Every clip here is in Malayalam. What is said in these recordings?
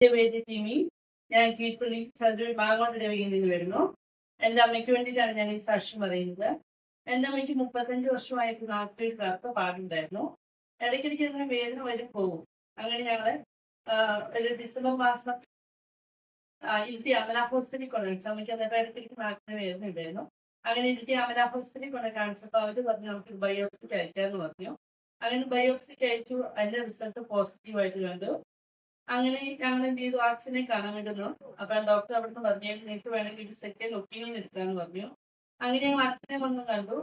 എൻ്റെ പേര് ടിമി. ഞാൻ കീഴ്പള്ളി ചന്ദ്രൂർ മാങ്ങോട്ട് രവിയിൽ നിന്ന് വരുന്നു. എൻ്റെ അമ്മയ്ക്ക് വേണ്ടിയിട്ടാണ് ഞാൻ ഈ സാക്ഷ്യം പറയുന്നത്. എൻ്റെ അമ്മയ്ക്ക് 35 വർഷമായിട്ട് നാട്ടിൽ കറുത്ത പാടുണ്ടായിരുന്നു. ഇടയ്ക്കിടയ്ക്ക് അങ്ങനെ വേദന വരും പോകും. അങ്ങനെ ഞങ്ങൾ ഒരു ഡിസംബർ മാസം ഇരുത്തി അമല ഹോസ്പിറ്റലിൽ കൊണ്ട് കാണിച്ചു. അമ്മയ്ക്ക് അന്നേരം ഇടയ്ക്കിടയ്ക്ക് നാട്ടിന് വേദന ഉണ്ടായിരുന്നു. അങ്ങനെ ഇരുത്തി അമല ഹോസ്പിറ്റലിൽ കൊണ്ട് കാണിച്ചപ്പോൾ അവർ പറഞ്ഞു നമുക്ക് ബയോപ്സിക്ക് അയക്കാമെന്ന് പറഞ്ഞു. അങ്ങനെ ബയോപ്സിക്ക് അയച്ചു. അതിൻ്റെ റിസൾട്ട് പോസിറ്റീവായിട്ട് കണ്ടു. അങ്ങനെ ഞങ്ങൾ എന്ത് ചെയ്തു, അച്ഛനെ കാണാൻ വേണ്ടുന്നു. അപ്പൊ ഡോക്ടർ അവിടുന്ന് പറഞ്ഞു നിങ്ങൾക്ക് വേണമെങ്കിൽ ഒരു സെക്കൻഡ് ഒപ്പീനിയൻ എടുക്കാന്ന് പറഞ്ഞു. അങ്ങനെ ഞങ്ങൾ അച്ഛനെ വന്ന് കണ്ടു.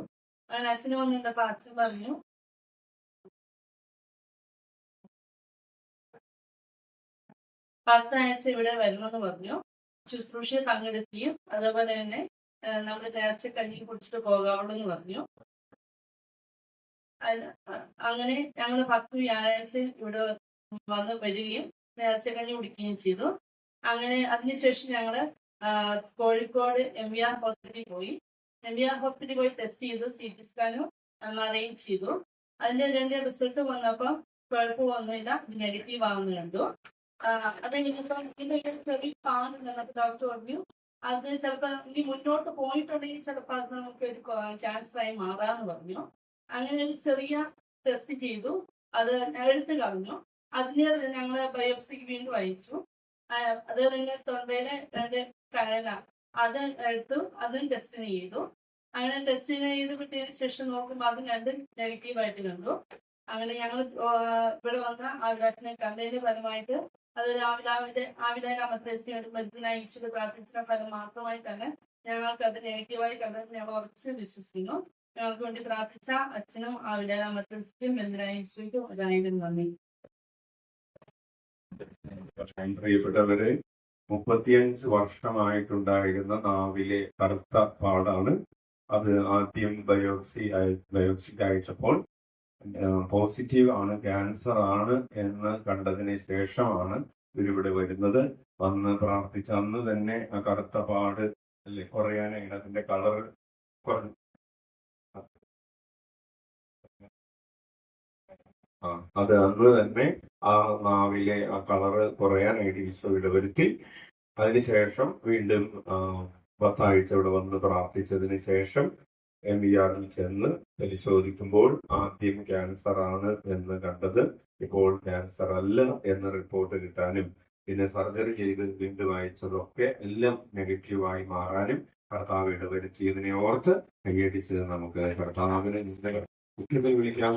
അങ്ങനെ അച്ഛനെ വന്ന് കണ്ടപ്പോ അച്ഛൻ പറഞ്ഞു 10 ആഴ്ച ഇവിടെ വരണമെന്ന് പറഞ്ഞു. ശുശ്രൂഷയിൽ പങ്കെടുക്കുകയും അതേപോലെ തന്നെ നമ്മൾ നേർച്ച കഞ്ഞി കുടിച്ചിട്ട് പോകാവുള്ളൂ എന്ന് പറഞ്ഞു. അങ്ങനെ ഞങ്ങൾ 10 വ്യാഴാഴ്ച ഇവിടെ വന്ന് വരികയും നേർച്ചക്കഞ്ഞി കുടിക്കുകയും ചെയ്തു. അങ്ങനെ അതിനുശേഷം ഞങ്ങൾ കോഴിക്കോട് MVR ഹോസ്പിറ്റലിൽ പോയി. MVR ഹോസ്പിറ്റലിൽ പോയി ടെസ്റ്റ് ചെയ്തു. CT സ്കാനും അറേഞ്ച് ചെയ്തു. അതിൻ്റെ 2 റിസൾട്ട് വന്നപ്പോൾ കുഴപ്പമൊന്നുമില്ല, ഇത് നെഗറ്റീവ് ആണെന്ന് കണ്ടു. അത് കഴിഞ്ഞപ്പോൾ ഇതിൻ്റെ ചെറിയ കാണുന്നുണ്ട്. ഡോക്ടർ പറഞ്ഞു അത് ചിലപ്പോൾ ഇനി മുന്നോട്ട് പോയിട്ടുണ്ടെങ്കിൽ ചിലപ്പോൾ അത് നമുക്കൊരു ക്യാൻസറായി മാറാമെന്ന് പറഞ്ഞു. അങ്ങനെ ഒരു ചെറിയ ടെസ്റ്റ് ചെയ്തു. അത് എടുത്ത് കളഞ്ഞു. അതിന് ഞങ്ങൾ ബയോപ്സിക്ക് വീണ്ടും അയച്ചു. അത് തന്നെ തൊണ്ടയിലെ 2 കഴല അത് എടുത്തു. അതും ടെസ്റ്റിന് ചെയ്തു. അങ്ങനെ ടെസ്റ്റിന് ചെയ്ത് കിട്ടിയതിന് ശേഷം നോക്കുമ്പോൾ അത് 2 നെഗറ്റീവായിട്ട് കണ്ടു. അങ്ങനെ ഞങ്ങൾ ഇവിടെ വന്ന അഭിലാഷിനെ കണ്ടതിന് ഫലമായിട്ട് അത് മരുന്നിനായി ഈശ്വര പ്രാർത്ഥിച്ച ഫലം മാത്രമായി തന്നെ ഞങ്ങൾക്ക് അത് നെഗറ്റീവായി കണ്ടത് ഞങ്ങൾ ഉറച്ച് വിശ്വസിക്കുന്നു. ഞങ്ങൾക്ക് വേണ്ടി പ്രാർത്ഥിച്ച അച്ഛനും ആവിലാമത്രിസ്റ്റും മരുന്നിനായി ഈശ്വരയ്ക്കും ഒരായിരം നന്ദി. പ്രിയപ്പെട്ടവരെ, 35 വർഷമായിട്ടുണ്ടായിരുന്ന നാവിലെ കറുത്ത പാടാണ്. അത് ആദ്യം ബയോപ്സിക്ക് അയച്ചപ്പോൾ പോസിറ്റീവ് ആണ്, ക്യാൻസർ ആണ് എന്ന് കണ്ടതിന് ശേഷമാണ് ഇവരിവിടെ വരുന്നത്. വന്ന് പ്രാർത്ഥിച്ച അന്ന് തന്നെ ആ കറുത്ത പാട് കുറയാനായിട്ട് അതിന്റെ കളർ കുറഞ്ഞു. അത് അന്ന് തന്നെ ആ നാവിലെ ആ കളറ് കുറയാനായിട്ട് ഈശോ ഇടവരുത്തി. അതിനുശേഷം വീണ്ടും 10 ആഴ്ച ഇവിടെ വന്ന് പ്രാർത്ഥിച്ചതിന് ശേഷം MVRൽ ചെന്ന് പരിശോധിക്കുമ്പോൾ ആദ്യം ക്യാൻസർ ആണ് എന്ന് കണ്ടത് ഇപ്പോൾ ക്യാൻസർ അല്ല എന്ന റിപ്പോർട്ട് കിട്ടാനും പിന്നെ സർജറി ചെയ്ത് വീണ്ടും അയച്ചതൊക്കെ എല്ലാം നെഗറ്റീവായി മാറാനും കർത്താവ് ഇടവരുത്തിയതിനെ ഓർത്ത് കൈയടിച്ച് നമുക്ക് കർത്താവിനെ വിളിക്കാം.